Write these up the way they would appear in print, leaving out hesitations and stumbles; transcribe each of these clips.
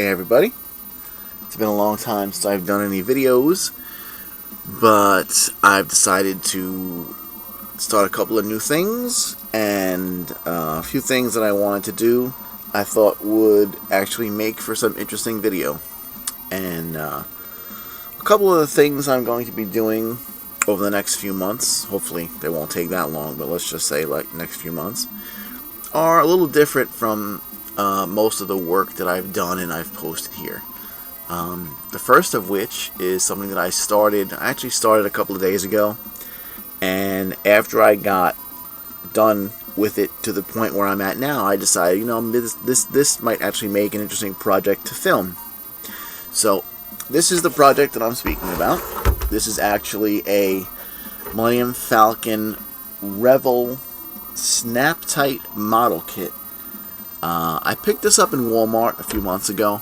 Hey everybody, it's been a long time since I've done any videos, but I've decided to start a couple of new things, and a few things that I wanted to do I thought would actually make for some interesting video. And a couple of the things I'm going to be doing over the next few months, hopefully they won't take that long, but let's just say like next few months, are a little different from most of the work that I've done and I've posted here. The first of which is something that I actually started a couple of days ago, and after I got done with it to the point where I'm at now, I decided, you know, this might actually make an interesting project to film. So this is the project that I'm speaking about. This is actually a Millenium Falcon Revell SnapKit model kit. I picked this up in Walmart a few months ago,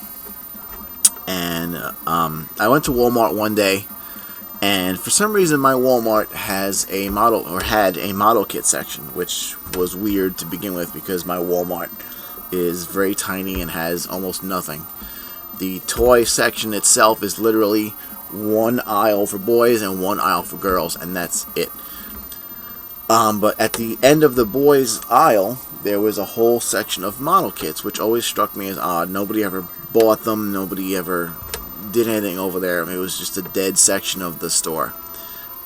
and I went to Walmart one day, and for some reason my Walmart has a model, or had a model kit section, which was weird to begin with because my Walmart is very tiny and has almost nothing. The toy section itself is literally one aisle for boys and one aisle for girls, and that's it. But at the end of the boys aisle, there was a whole section of model kits, which always struck me as odd. Nobody ever bought them. Nobody ever did anything over there. I mean, it was just a dead section of the store.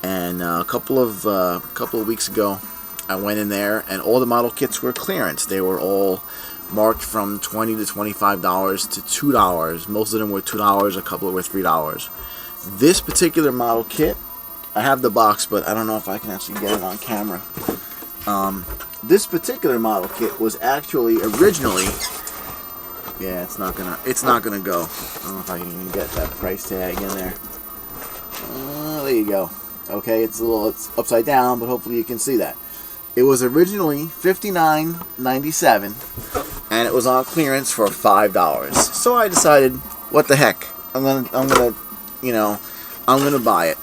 And a couple of weeks ago, I went in there, and all the model kits were clearance. They were all marked from $20 to $25 to $2. Most of them were $2. A couple were $3. This particular model kit, I have the box, but I don't know if I can actually get it on camera. This particular model kit was actually originally, yeah, it's not gonna go. I don't know if I can even get that price tag in there. There you go. Okay, it's upside down, but hopefully you can see that. It was originally $59.97, and it was on clearance for $5. So I decided, what the heck? I'm gonna buy it.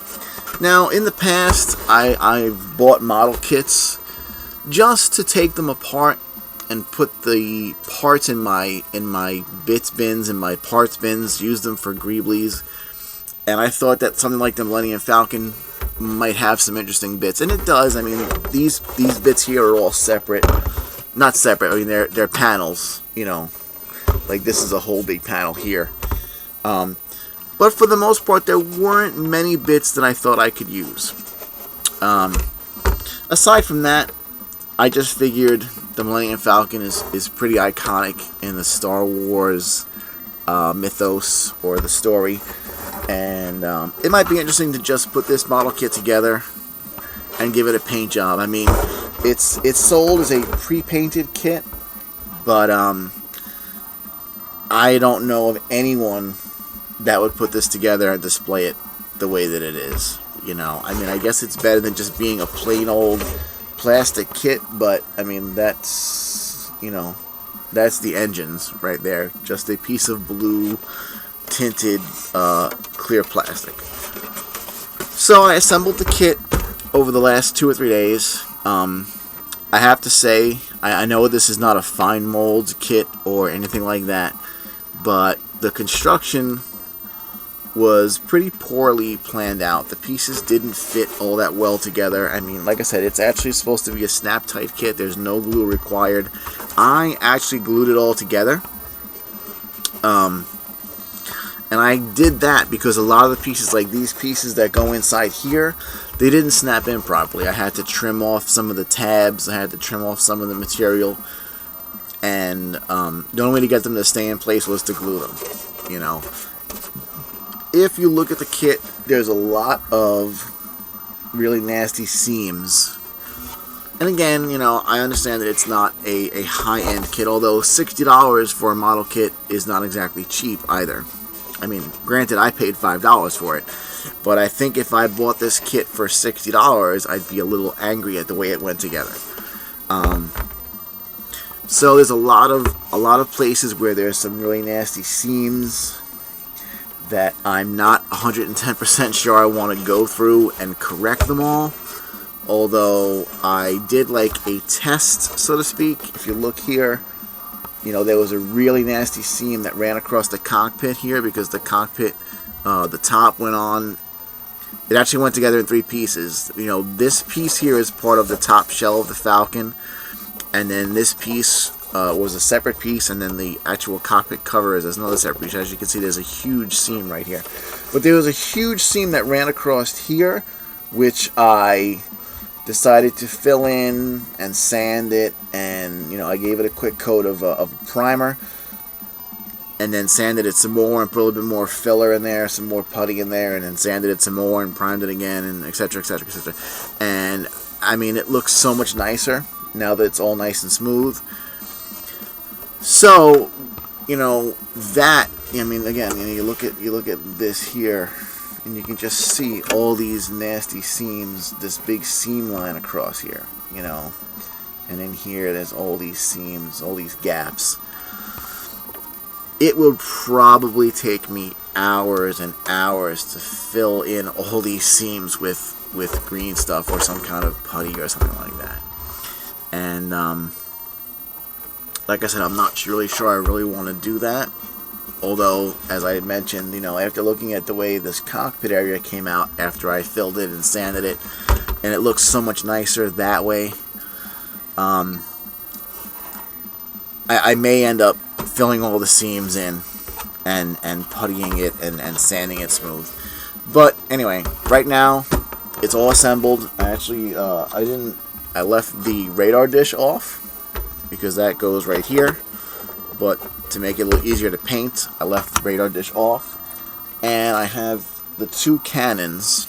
Now, in the past, I've bought model kits just to take them apart and put the parts in my bits bins and my parts bins, use them for Greeblies, and I thought that something like the Millenium Falcon might have some interesting bits, and it does. I mean, these bits here are all separate. Not separate, I mean, they're panels, you know, like this is a whole big panel here. But for the most part, there weren't many bits that I thought I could use. Aside from that, I just figured the Millenium Falcon is pretty iconic in the Star Wars mythos or the story, and it might be interesting to just put this model kit together and give it a paint job. I mean, it's sold as a pre-painted kit, but I don't know of anyone that would put this together and display it the way that it is. You know, I mean, I guess it's better than just being a plain old plastic kit, but I mean, that's, you know, that's the engines right there. Just a piece of blue tinted clear plastic. So I assembled the kit over the last 2 or 3 days. I have to say, I know this is not a fine mold kit or anything like that, but the construction was pretty poorly planned out. The pieces didn't fit all that well together. I mean, like I said, it's actually supposed to be a snap-tight kit. There's no glue required. I actually glued it all together. And I did that because a lot of the pieces, like these pieces that go inside here, they didn't snap in properly. I had to trim off some of the tabs. I had to trim off some of the material. And the only way to get them to stay in place was to glue them, you know. If you look at the kit, there's a lot of really nasty seams. And again, you know, I understand that it's not a high-end kit, although $60 for a model kit is not exactly cheap either. I mean, granted, I paid $5 for it, but I think if I bought this kit for $60, I'd be a little angry at the way it went together. So there's a lot of places where there's some really nasty seams that I'm not 110% sure I want to go through and correct them all. Although I did like a test, so to speak. If you look here, you know, there was a really nasty seam that ran across the cockpit here, because the cockpit, the top went on. It actually went together in 3 pieces. You know, this piece here is part of the top shell of the Falcon, and then this piece was a separate piece, and then the actual cockpit cover is another separate piece. As you can see, there's a huge seam right here. But there was a huge seam that ran across here, which I decided to fill in and sand it, and, you know, I gave it a quick coat of primer, and then sanded it some more and put a little bit more filler in there, some more putty in there, and then sanded it some more and primed it again, and etc, etc, etc. And I mean, it looks so much nicer now that it's all nice and smooth. So, you know, that, I mean, again, you know, you look at this here, and you can just see all these nasty seams, this big seam line across here, you know, and in here there's all these seams, all these gaps. It would probably take me hours and hours to fill in all these seams with green stuff or some kind of putty or something like that. And like I said, I'm not really sure I really want to do that. Although, as I had mentioned, you know, after looking at the way this cockpit area came out after I filled it and sanded it, and it looks so much nicer that way, I may end up filling all the seams in and puttying it and sanding it smooth. But anyway, right now it's all assembled. I actually I left the radar dish off because that goes right here, but to make it a little easier to paint, I left the radar dish off, and I have the 2 cannons,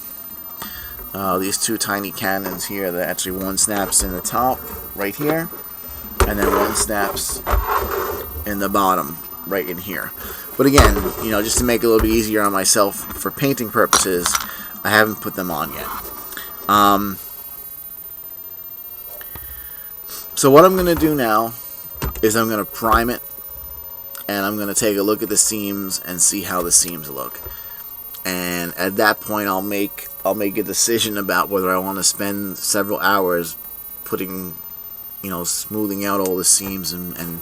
these 2 tiny cannons here that actually one snaps in the top right here, and then one snaps in the bottom right in here. But again, you know, just to make it a little bit easier on myself for painting purposes, I haven't put them on yet. So what I'm going to do now is I'm going to prime it, and I'm going to take a look at the seams and see how the seams look. And at that point, I'll make a decision about whether I want to spend several hours putting, you know, smoothing out all the seams and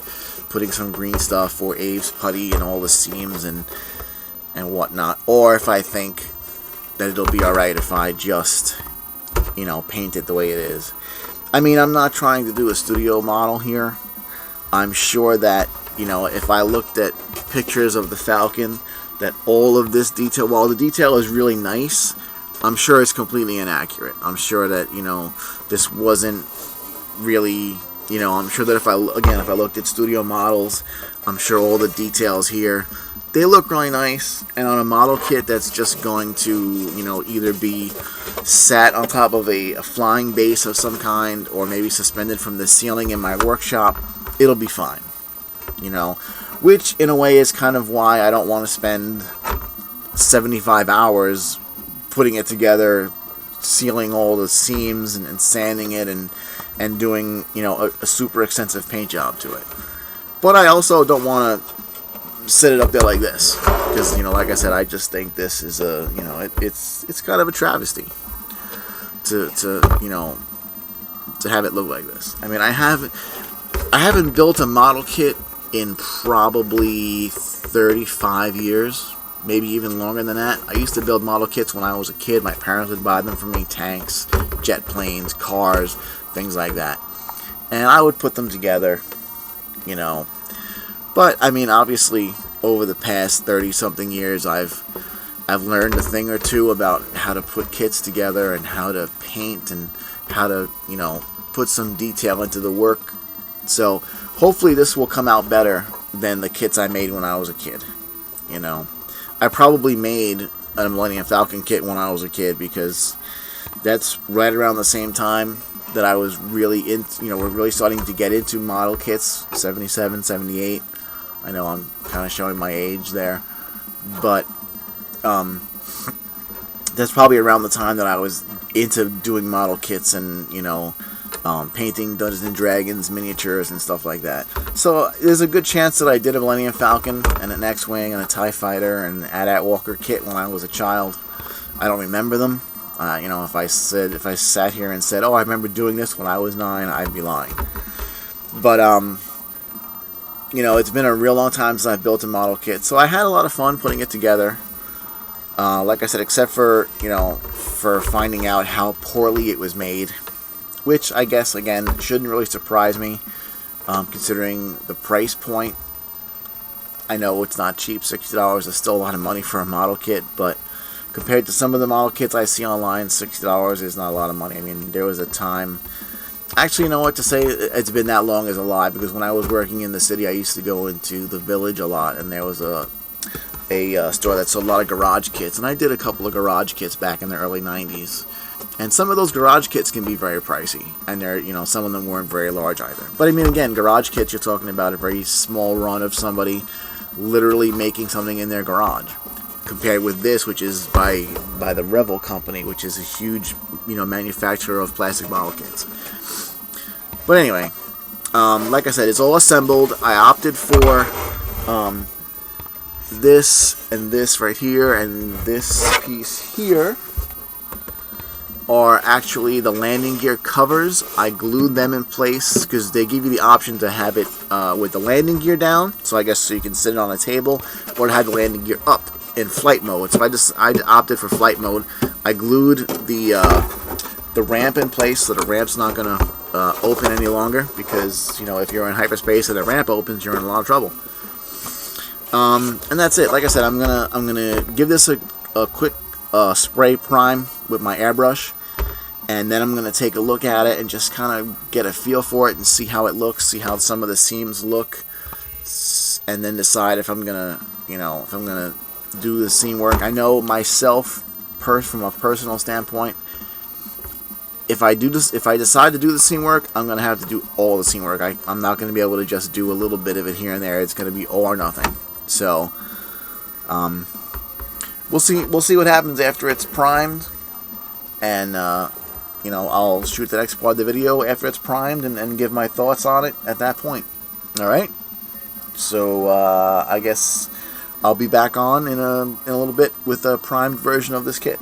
putting some green stuff or Abe's putty in all the seams and whatnot, or if I think that it'll be alright if I just, you know, paint it the way it is. I mean, I'm not trying to do a studio model here. I'm sure that, you know, if I looked at pictures of the Falcon, that all of this detail, while the detail is really nice, I'm sure it's completely inaccurate. I'm sure that, you know, this wasn't really, you know, I'm sure that if I looked at studio models, I'm sure all the details here, they look really nice. And on a model kit that's just going to, you know, either be sat on top of a flying base of some kind, or maybe suspended from the ceiling in my workshop, it'll be fine. You know, which in a way is kind of why I don't want to spend 75 hours putting it together, sealing all the seams and sanding it and doing, you know, a super extensive paint job to it. But I also don't want to set it up there like this, because, you know, like I said, I just think this is a, you know, it's kind of a travesty to you know, to have it look like this. I mean, I haven't built a model kit in probably 35 years, maybe even longer than that. I used to build model kits when I was a kid. My parents would buy them for me, tanks, jet planes, cars, things like that. And I would put them together, you know. But, I mean, obviously, over the past 30-something years, I've learned a thing or two about how to put kits together and how to paint and how to, you know, put some detail into the work. So hopefully this will come out better than the kits I made when I was a kid. You know, I probably made a Millenium Falcon kit when I was a kid, because that's right around the same time that I was really in, you know, we're really starting to get into model kits, 77, 78. I know I'm kind of showing my age there, but that's probably around the time that I was into doing model kits and, you know, painting Dungeons and Dragons miniatures and stuff like that. So there's a good chance that I did a Millenium Falcon and an X-Wing and a TIE Fighter and an AT-AT Walker kit when I was a child. I don't remember them. You know, if I sat here and said, oh, I remember doing this when I was 9, I'd be lying. But you know, it's been a real long time since I've built a model kit, so I had a lot of fun putting it together. Like I said, except for, you know, for finding out how poorly it was made, which I guess, again, shouldn't really surprise me, considering the price point. I know it's not cheap. $60 is still a lot of money for a model kit, but compared to some of the model kits I see online, $60 is not a lot of money. I mean, there was a time... Actually, you know what, to say it's been that long is a lie, because when I was working in the city, I used to go into the Village a lot, and there was a store that sold a lot of garage kits, and I did a couple of garage kits back in the early 90s. And some of those garage kits can be very pricey, and they're, you know, some of them weren't very large either. But I mean, again, garage kits, you're talking about a very small run of somebody literally making something in their garage, compared with this, which is by the Revell company, which is a huge, you know, manufacturer of plastic model kits. But anyway, like I said, it's all assembled. I opted for this and this right here, and this piece here are actually the landing gear covers. I glued them in place because they give you the option to have it with the landing gear down, so I guess so you can sit it on a table, or to have the landing gear up in flight mode. So I opted for flight mode. I glued the ramp in place, so the ramp's not gonna open any longer, because, you know, if you're in hyperspace and the ramp opens, you're in a lot of trouble. And that's it. Like I said, I'm gonna give this a quick spray prime with my airbrush, and then I'm gonna take a look at it and just kind of get a feel for it and see how it looks, see how some of the seams look, and then decide if I'm gonna, you know, if I'm gonna do the seam work. I know myself, from a personal standpoint, if I decide to do the seam work, I'm gonna have to do all the seam work. I'm not gonna be able to just do a little bit of it here and there. It's gonna be all or nothing. So, we'll see what happens after it's primed, and you know, I'll shoot the next part of the video after it's primed and give my thoughts on it at that point. All right. So I guess I'll be back on in a little bit with a primed version of this kit.